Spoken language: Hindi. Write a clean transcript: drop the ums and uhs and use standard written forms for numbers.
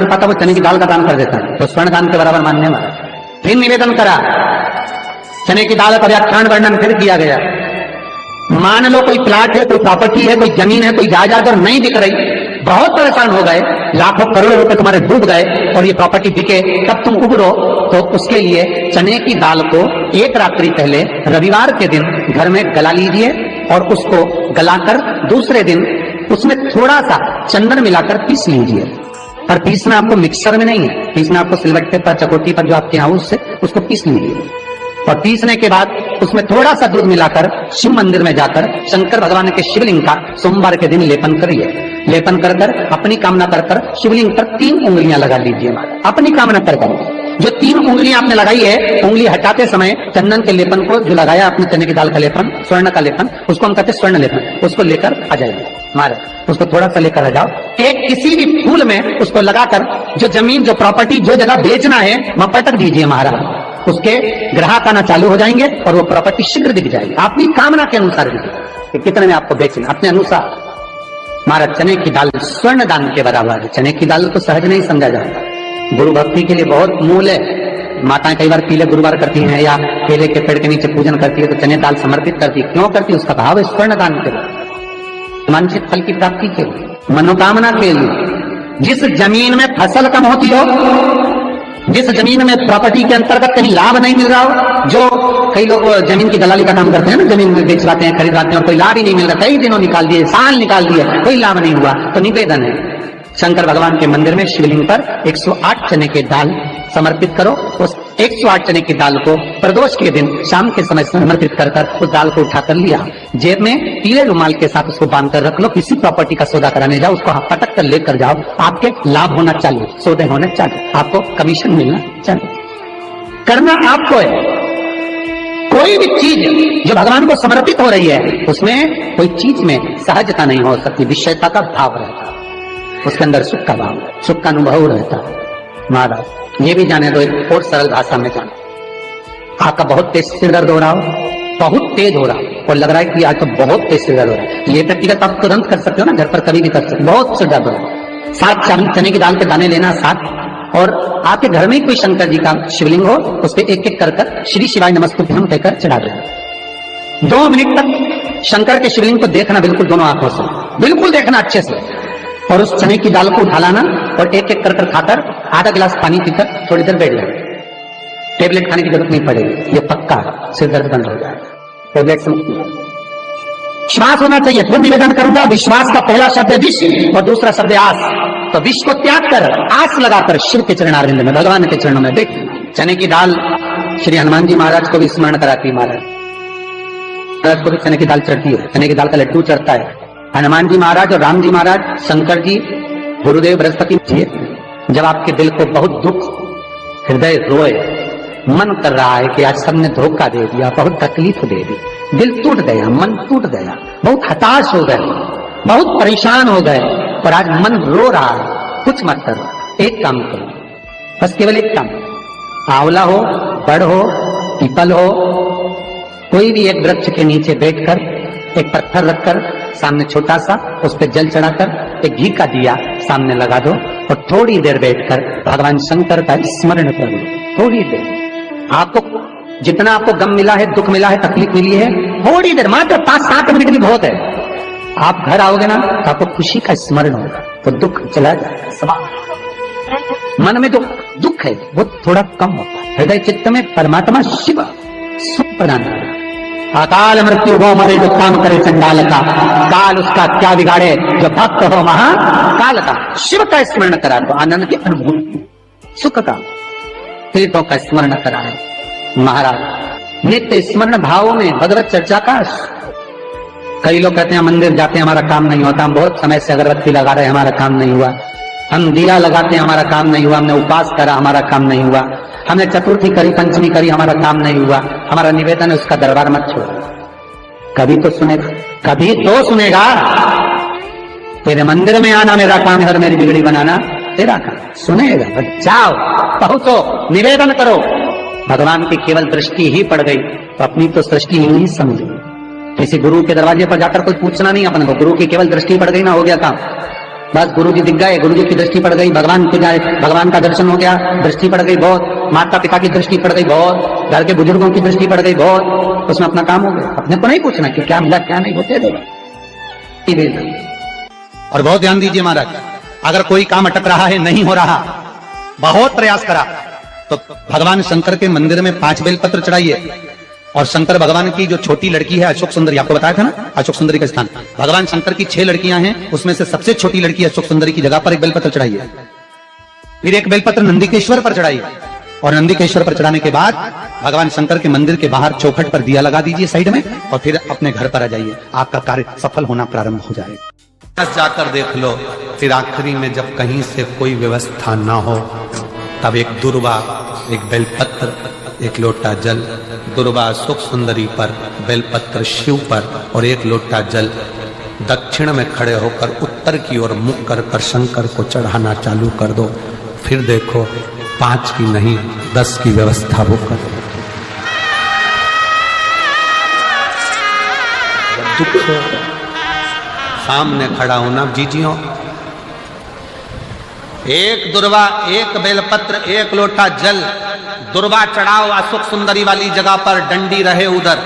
पाता वो चने की दाल का दान कर देता है, तो स्वर्ण दान के बराबर मानने वाला। फिर निवेदन करा, चने की दाल का व्याख्यान वर्णन फिर किया गया। मान लो कोई प्लाट है, कोई प्रॉपर्टी है, कोई जमीन है, कोई जायदाद और नहीं बिक रही, बहुत परेशान हो गए, लाखों करोड़ों रुपए तुम्हारे डूब गए और ये प्रॉपर्टी बिके, तब तुम उबरो, तो उसके लिए चने की दाल को एक रात्रि पहले रविवार के दिन घर में गला लीजिए और उसको गलाकर दूसरे दिन उसमें थोड़ा सा चंदन मिलाकर पीस लीजिए। पर पीसना आपको मिक्सर में नहीं है, पीसना आपको सिलबट्टे पर, चकोटी पर जो आपके यहाँ उससे उसको पीस लीजिए। और पीसने के बाद उसमें थोड़ा सा दूध मिलाकर शिव मंदिर में जाकर शंकर भगवान के शिवलिंग का सोमवार के दिन लेपन करिए। लेपन कर कर अपनी कामना कर कर शिवलिंग पर 3 उंगलियां लगा लीजिए। अपनी कामना कर कर जो 3 उंगलियां आपने लगाई है, उंगली हटाते समय चंदन के लेपन को जो लगाया आपने, चने की दाल का लेपन, स्वर्ण का लेपन, उसको हम कहते हैं स्वर्ण लेपन, उसको लेकर आ जाइए। महाराज उसको थोड़ा सा लेकर आ जाओ, एक किसी भी फूल में उसको लगाकर जो जमीन, जो प्रॉपर्टी, जो जगह बेचना है वहां पटक दीजिए महाराज। उसके ग्राहक आना चालू हो जाएंगे और वो प्रॉपर्टी शीघ्र दिख जाएगी, आपकी कामना के अनुसार दिखेगी। कितने में आपको बेचना अपने अनुसार। महाराज चने की दाल स्वर्ण दान के बराबर है। चने की दाल तो सहज नहीं समझा जाता, गुरु भक्ति के लिए बहुत मूल है। माताएं कई बार पीले गुरुवार करती हैं या केले के पेड़ के नीचे पूजन करती है तो चने दाल समर्पित करती है। क्यों करती है? उसका भाव है स्वर्ण दान के लिए, मानसिक फल की प्राप्ति के लिए, मनोकामना के लिए। जिस जमीन में फसल कम होती हो, जिस जमीन में प्रॉपर्टी के अंतर्गत कहीं लाभ नहीं मिल रहा हो, जो कई लोग जमीन की दलाली का काम करते हैं ना, जमीन में बेच लाते हैं, खरीद लाते हैं और कोई लाभ ही नहीं मिल रहा, कई दिनों निकाल दिए, साल निकाल दिए, कोई लाभ नहीं हुआ, तो निवेदन है शंकर भगवान के मंदिर में शिवलिंग पर 108 चने की दाल समर्पित करो। उस 108 चने की दाल को प्रदोष के दिन शाम के समय समर्पित कर कर उस दाल को उठाकर लिया, जेब में पीले रुमाल के साथ उसको बांध कर रख लो। किसी प्रॉपर्टी का सौदा कराने जाओ, उसको पटक कर लेकर जाओ, आपके लाभ होना चालू, सौदे होने चालू, आपको कमीशन मिलना चालू। करना आपको है। कोई भी चीज जो भगवान को समर्पित हो रही है उसमें कोई चीज में सहजता नहीं हो सकती, विषयता का भाव रहता है, उसके अंदर सुख का भाव, सुख का अनुभव रहता है। महाराज ये भी जाने दो, एक और सरल भाषा में जाने। आपका बहुत तेज सिर दर्द हो रहा हो, बहुत तेज हो रहा हो और लग रहा है कि आज तो बहुत तेज सिर दर्द हो रहा है, ये व्यक्तिगत आप तुरंत कर सकते हो ना, घर पर कभी भी कर सकते हो। बहुत सिर दर्द हो रहा है, 7 चने की दाल के दाने लेना 7, और आपके घर में कोई शंकर जी का शिवलिंग हो, उस पर एक एक कर कर श्री शिवाय नमस्तुभ्यम कहकर चढ़ा देना। 2 मिनट तक शंकर के शिवलिंग को देखना, बिल्कुल दोनों आंखों से बिल्कुल देखना अच्छे से, और उस चने की दाल को उठा लाना और एक एक कर कर खाकर आधा गिलास पानी पीकर थोड़ी देर बैठ जाए। टेबलेट खाने की जरूरत नहीं पड़ेगी, ये पक्का सिर दर्द बंद हो जाएगा। टेबलेट से विश्वास होना चाहिए। फिर निवेदन करूंगा, विश्वास का पहला शब्द है विश्व और दूसरा शब्द है आस। तो विश्व को त्याग कर आस लगाकर शिव के चरणारविंद में, भगवान के चरणों में बैठ। चने की दाल श्री हनुमान जी महाराज को भी स्मरण कराती है। महाराज को भी चने की दाल चढ़ती है, चने की दाल का लड्डू चढ़ता है। हनुमान जी महाराज और राम जी महाराज, शंकर जी, गुरुदेव बृहस्पति जी, जब आपके दिल को बहुत दुख, हृदय रोए, मन कर रहा है कि आज सबने धोखा दे दिया, बहुत तकलीफ दे दी, दिल टूट गया, मन टूट गया, बहुत हताश हो गए, बहुत परेशान हो गए और आज मन रो रहा है, कुछ मत करो, एक काम करो, बस केवल एक काम, आंवला हो, बड़ हो, पीपल हो, कोई भी एक वृक्ष के नीचे बैठकर एक पत्थर रखकर सामने छोटा सा, उस पर जल चढ़ाकर एक घी का दिया सामने लगा दो और थोड़ी देर बैठकर भगवान शंकर का स्मरण कर लो। थोड़ी देर, आपको जितना आपको गम मिला है, दुख मिला है, तकलीफ मिली है, थोड़ी देर, मात्र 5-7 मिनट भी बहुत है। आप घर आओगे ना तो आपको खुशी का स्मरण होगा, तो दुख चला जाएगा। सब मन में जो दुख है वो थोड़ा कम होता है। हृदय चित्त में परमात्मा शिव सुख प्रदान कर रहा है। अकाल मृत्यु हो मरे जो काम करे चंडाल का, काल उसका क्या बिगाड़े जो भक्त हो महाकाल का। शिव का स्मरण करा तो आनंद की अनुभूति, सुख का, तीर्थों का स्मरण करा है। महाराज नित्य स्मरण भावों में भगवत चर्चा का। कई लोग कहते हैं मंदिर जाते हैं हमारा काम नहीं होता, हम बहुत समय से अगरबत्ती लगा रहे हैं हमारा काम नहीं हुआ, हम दिया लगाते हैं हमारा काम नहीं हुआ, हमने उपास करा हमारा काम नहीं हुआ, हमने चतुर्थी करी, पंचमी करी, हमारा काम नहीं हुआ। हमारा निवेदन है उसका दरबार मत छोड़ो, कभी तो सुनेगा, कभी तो सुनेगा। तेरे मंदिर में आना मेरा काम है और मेरी बिगड़ी बनाना तेरा काम, सुनेगा। जाओ, पहुंचो, निवेदन करो। भगवान की केवल दृष्टि ही पड़ गई तो अपनी तो सृष्टि नहीं समझी। किसी गुरु के दरवाजे पर जाकर कोई पूछना नहीं अपने को, गुरु की केवल दृष्टि पड़ गई ना, हो गया काम। बस गुरु जी दिख गए, गुरु जी की दृष्टि पड़ गई, भगवान के जाए, भगवान का दर्शन हो गया, दृष्टि पड़ गई बहुत, माता पिता की दृष्टि पड़ गई बहुत, घर के बुजुर्गों की दृष्टि पड़ गई बहुत, उसमें अपना काम हो गया। अपने को नहीं पूछना कि क्या मिला क्या नहीं, होते दो। और बहुत ध्यान दीजिए महाराज, अगर कोई काम अटक रहा है, नहीं हो रहा, बहुत प्रयास करा, तो भगवान शंकर के मंदिर में 5 बेलपत्र चढ़ाइए। और शंकर भगवान की जो छोटी लड़की है अशोक सुंदरी, आपको बताया था ना अशोक सुंदरी का स्थान, भगवान शंकर की 6 लड़कियां हैं, उसमें से सबसे छोटी लड़की अशोक सुंदरी की जगह पर एक बेलपत्र चढ़ाइए। फिर एक बेलपत्र नंदिकेश्वर पर चढ़ाइए, और नंदिकेश्वर पर चढ़ाने के बाद भगवान शंकर के मंदिर के बाहर चौखट पर दिया लगा दीजिए साइड में, और फिर अपने घर पर आ जाइए, आपका कार्य सफल होना प्रारंभ हो जाएगा। जाकर देख लो, फिर आखिरी में जब कहीं से कोई व्यवस्था ना हो, तब एक दुर्वा, एक बेलपत्र, एक लोटा जल, दुर्वा अशोक सुंदरी पर, बेलपत्र शिव पर, और एक लोटा जल दक्षिण में खड़े होकर उत्तर की ओर मुख कर शंकर को चढ़ाना चालू कर दो। फिर देखो 5 की नहीं 10 की व्यवस्था वो कर दो। दुख सामने खड़ा होना जीजियो, एक दुर्वा, एक बेलपत्र, एक लोटा जल, दुर्वा चढ़ाओ अशोक सुंदरी वाली जगह पर, डंडी रहे उधर,